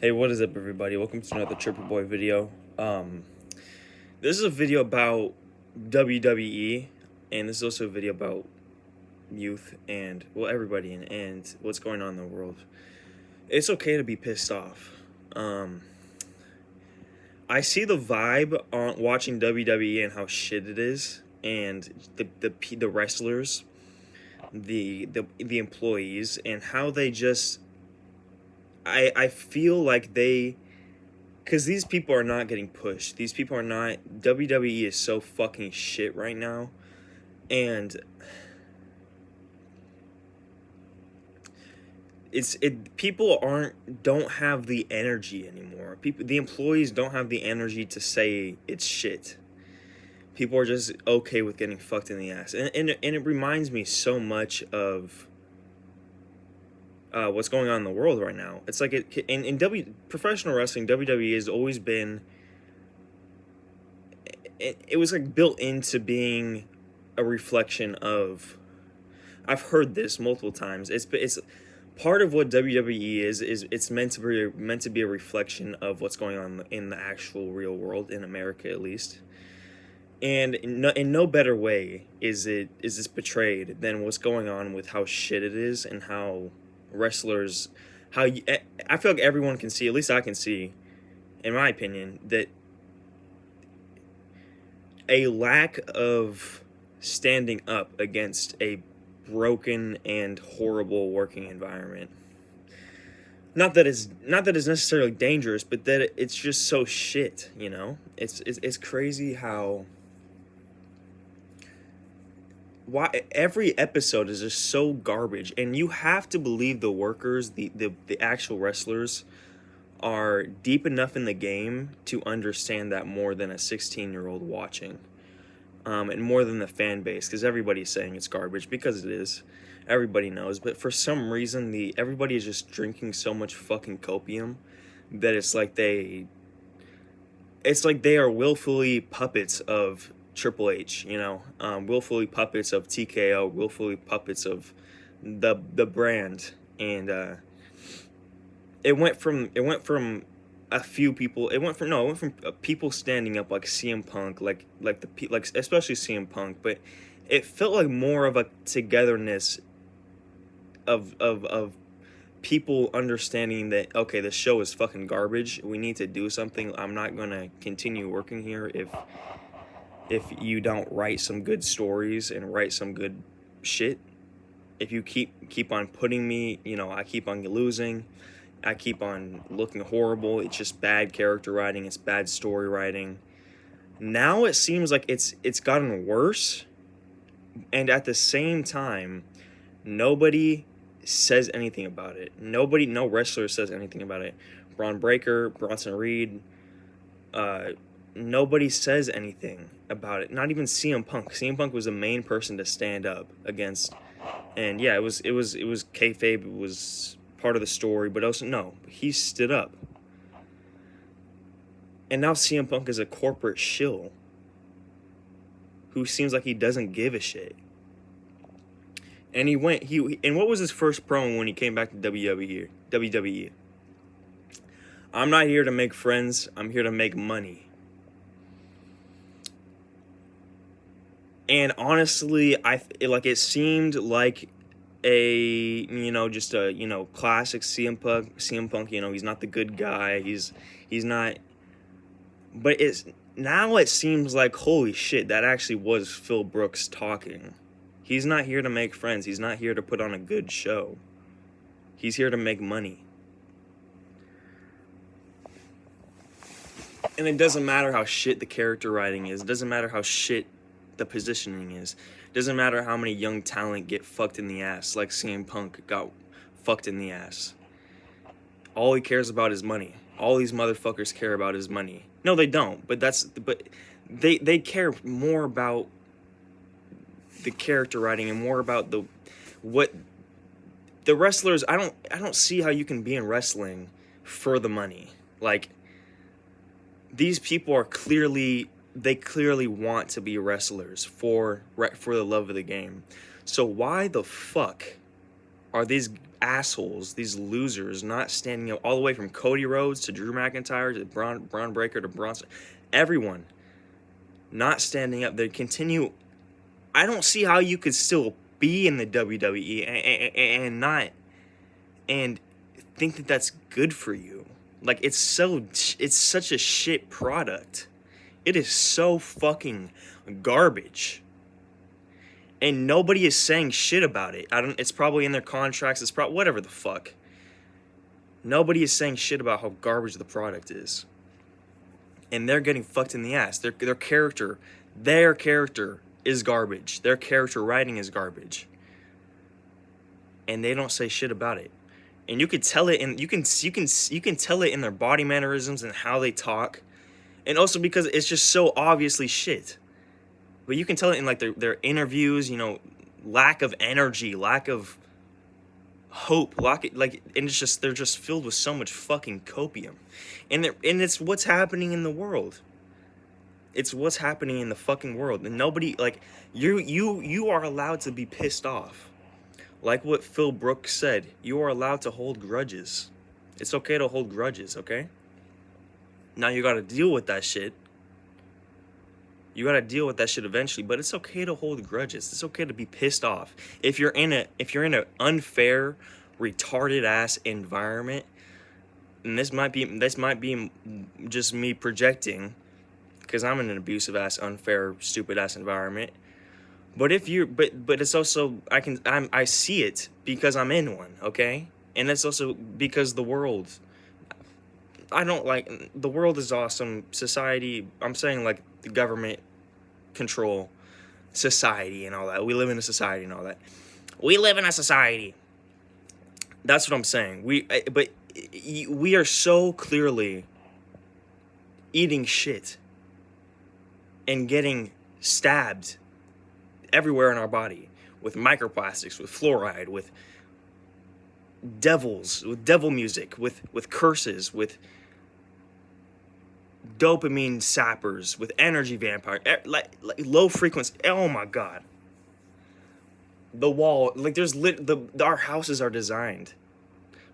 Hey, what is up, everybody? Welcome to another Triple Boy video. This is a video about WWE, and this is also a video about youth and, well, everybody and what's going on in the world. It's okay to be pissed off. I see the vibe on watching WWE and how shit it is, and the wrestlers, the employees, and how they just. I feel like they. Because these people are not getting pushed. These people are not. WWE is so fucking shit right now. And people don't have the energy anymore. The employees don't have the energy to say it's shit. People are just okay with getting fucked in the ass. And it reminds me so much of what's going on in the world right now. It's like in professional wrestling, WWE has always been. It was like built into being a reflection of. I've heard this multiple times. It's part of what WWE is it's meant to be a reflection of what's going on in the actual real world, in America at least. And in no better way is this portrayed than what's going on with how shit it is, and how wrestlers, I feel like everyone can see, at least I can see, in my opinion, that a lack of standing up against a broken and horrible working environment. Not that it's necessarily dangerous, but that it's just so shit, you know? It's crazy how why every episode is just so garbage, and you have to believe the workers, the actual wrestlers, are deep enough in the game to understand that more than a 16-year-old watching, and more than the fan base, because everybody's saying it's garbage, because it is. Everybody knows, but for some reason everybody is just drinking so much fucking copium that it's like they are willfully puppets of Triple H, you know, willfully puppets of TKO, willfully puppets of the brand. And it went from a few people. It went from people standing up, like CM Punk, like especially CM Punk, but it felt like more of a togetherness of people understanding that, okay, the show is fucking garbage. We need to do something. I'm not gonna continue working here if you don't write some good stories and write some good shit. If you keep on putting me, you know, I keep on losing. I keep on looking horrible. It's just bad character writing. It's bad story writing. Now it seems like it's gotten worse, and at the same time, nobody says anything about it. No wrestler says anything about it. Braun Breaker, Bronson Reed, nobody says anything about it. Not even CM Punk. CM Punk was the main person to stand up against, and yeah, it was kayfabe. It was part of the story, but also no, he stood up. And now CM Punk is a corporate shill who seems like he doesn't give a shit. And and what was his first promo when he came back to WWE? I'm not here to make friends. I'm here to make money. And honestly, it seemed like just a classic CM Punk. You know, he's not the good guy. He's not. But it seems like, holy shit, that actually was Phil Brooks talking. He's not here to make friends. He's not here to put on a good show. He's here to make money. And it doesn't matter how shit the character writing is. It doesn't matter how shit the positioning is. It doesn't matter how many young talent get fucked in the ass, like CM Punk got fucked in the ass. All he cares about is money. All these motherfuckers care about is money. No, they don't. But they care more about the character writing and more about what the wrestlers. I don't see how you can be in wrestling for the money. Like, these people are clearly want to be wrestlers for the love of the game. So why the fuck are these assholes, these losers, not standing up all the way from Cody Rhodes to Drew McIntyre to Braun Breaker to Bronson, everyone not standing up. They continue. I don't see how you could still be in the WWE and not and think that that's good for you. Like, it's such a shit product. It is so fucking garbage. And nobody is saying shit about it. It's probably in their contracts. It's probably whatever the fuck. Nobody is saying shit about how garbage the product is. And they're getting fucked in the ass. Their character is garbage. Their character writing is garbage. And they don't say shit about it. And you could tell it in you can tell it in their body mannerisms and how they talk. And also because it's just so obviously shit. But you can tell it in like their interviews, you know, lack of energy, lack of hope, and it's just they're just filled with so much fucking copium. And it's what's happening in the world. It's what's happening in the fucking world. And nobody, like, you are allowed to be pissed off. Like what Phil Brooks said, you are allowed to hold grudges. It's okay to hold grudges, okay? Now you gotta deal with that shit. You gotta deal with that shit eventually, but it's okay to hold grudges. It's okay to be pissed off. If you're in an unfair, retarded ass environment, and this might be just me projecting, because I'm in an abusive ass, unfair, stupid ass environment. But it's also I see it because I'm in one, okay? And it's also because the world. The world is awesome. Society, I'm saying like the government control society and all that. We live in a society and all that. We live in a society. That's what I'm saying. We are so clearly eating shit and getting stabbed everywhere in our body with microplastics, with fluoride, with devil music, with curses, with dopamine sappers, with energy vampire, like low frequency. Oh my god. The wall, like our houses are designed,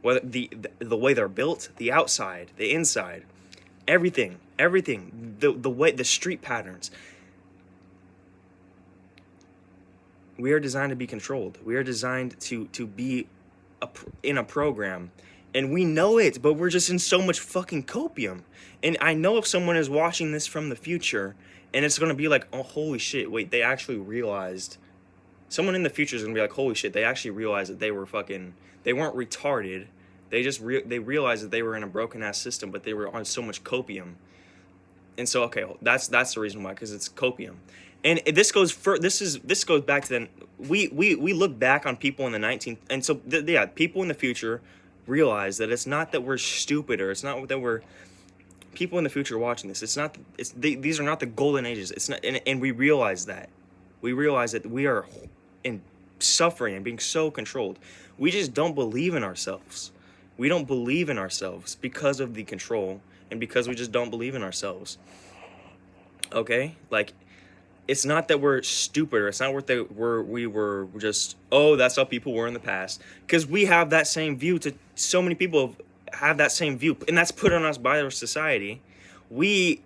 whether the way they're built, the outside, the inside, everything, the way, the street patterns. We are designed to be controlled. We are designed to be in a program. And we know it, but we're just in so much fucking copium. And I know if someone is watching this from the future, and it's going to be like, oh, holy shit, wait, they actually realized. Someone in the future is going to be like, holy shit, they actually realized that they weren't retarded. They just they realized that they were in a broken-ass system, but they were on so much copium. And so, okay, that's the reason why, because it's copium. And this goes back to then, we look back on people in the and so, people in the future realize that it's not that we're stupid, or it's not that we're people in the future watching this. These are not the golden ages. It's not, and we realize that we are in suffering and being so controlled. We just don't believe in ourselves. We don't believe in ourselves because of the control, and because we just don't believe in ourselves. Okay, like, it's not that we're stupid, or it's not we were just, oh, that's how people were in the past. Because we have that same view. So many people have that same view, and that's put on us by our society. We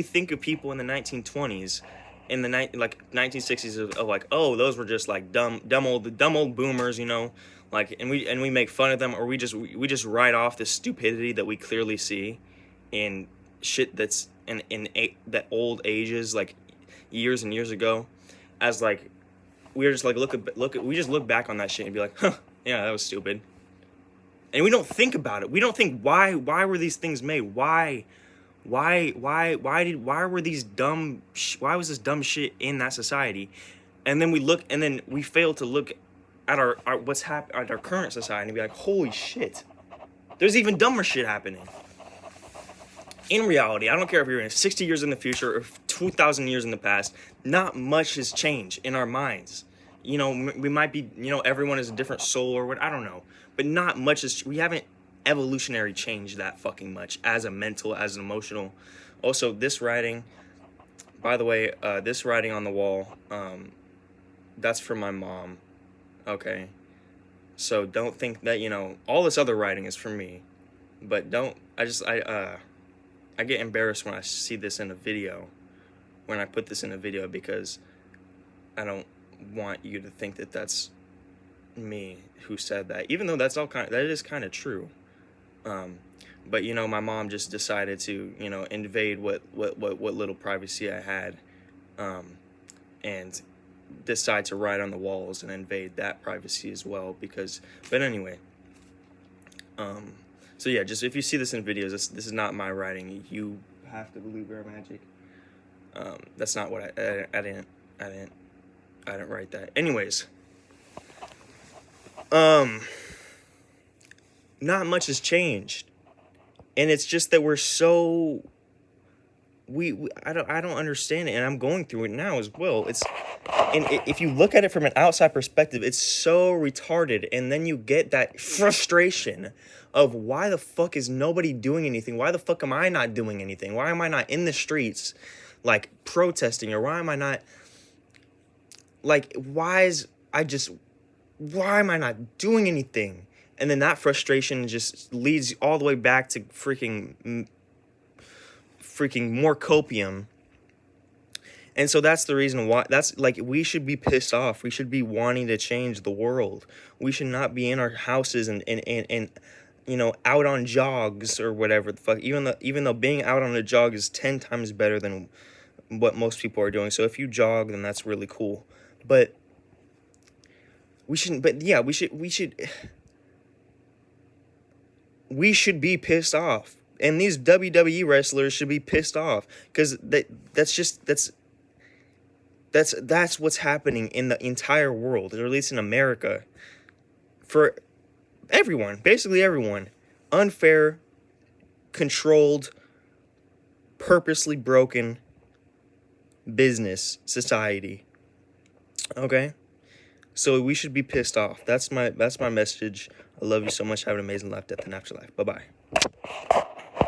think of people in the 1920s, in the 1960s of like, oh, those were just like dumb old boomers, you know, like, and we make fun of them, or we just write off the stupidity that we clearly see in shit that's in that old ages, like years and years ago, as like we're just like we just look back on that shit and be like, huh, yeah, that was stupid. And we don't think about it. We don't think why were these things made? Why were these why was this dumb shit in that society? And then we fail to look at our what's happening at our current society and be like, holy shit, there's even dumber shit happening. In reality, I don't care if you're in 60 years in the future or 2,000 years in the past, not much has changed in our minds. You know, we might be, you know, everyone is a different soul or what, I don't know. But not much we haven't evolutionary changed that fucking much as a mental, as an emotional. Also, this writing, by the way, this writing on the wall, that's from my mom. Okay. So don't think that, all this other writing is for me. But I get embarrassed when I see this in a video, when I put this in a video, because I don't want you to think that that's me who said that, even though that is kind of true. But my mom just decided to invade what little privacy I had, and decide to write on the walls and invade that privacy as well. But anyway, so yeah, just if you see this in videos, this is not my writing. You have to believe Bear Magic. That's not what I didn't write that. Anyways, not much has changed, and it's just that we're so I don't understand it, and I'm going through it now as well. If you look at it from an outside perspective, it's so retarded, and then you get that frustration of why the fuck is nobody doing anything? Why the fuck am I not doing anything? Why am I not in the streets, like, protesting? Or why am I not, like, why am I not doing anything? And then that frustration just leads all the way back to freaking more copium. And so that's the reason why, we should be pissed off. We should be wanting to change the world. We should not be in our houses and out on jogs or whatever the fuck. Even though being out on a jog is 10 times better than what most people are doing. So if you jog, then that's really cool. But we shouldn't. But yeah, we should be pissed off. And these WWE wrestlers should be pissed off, because that's what's happening in the entire world, or at least in America, for everyone, basically everyone. Unfair, controlled, purposely broken business society. Okay? So we should be pissed off. That's my message. I love you so much. Have an amazing life, death, and afterlife. Bye-bye.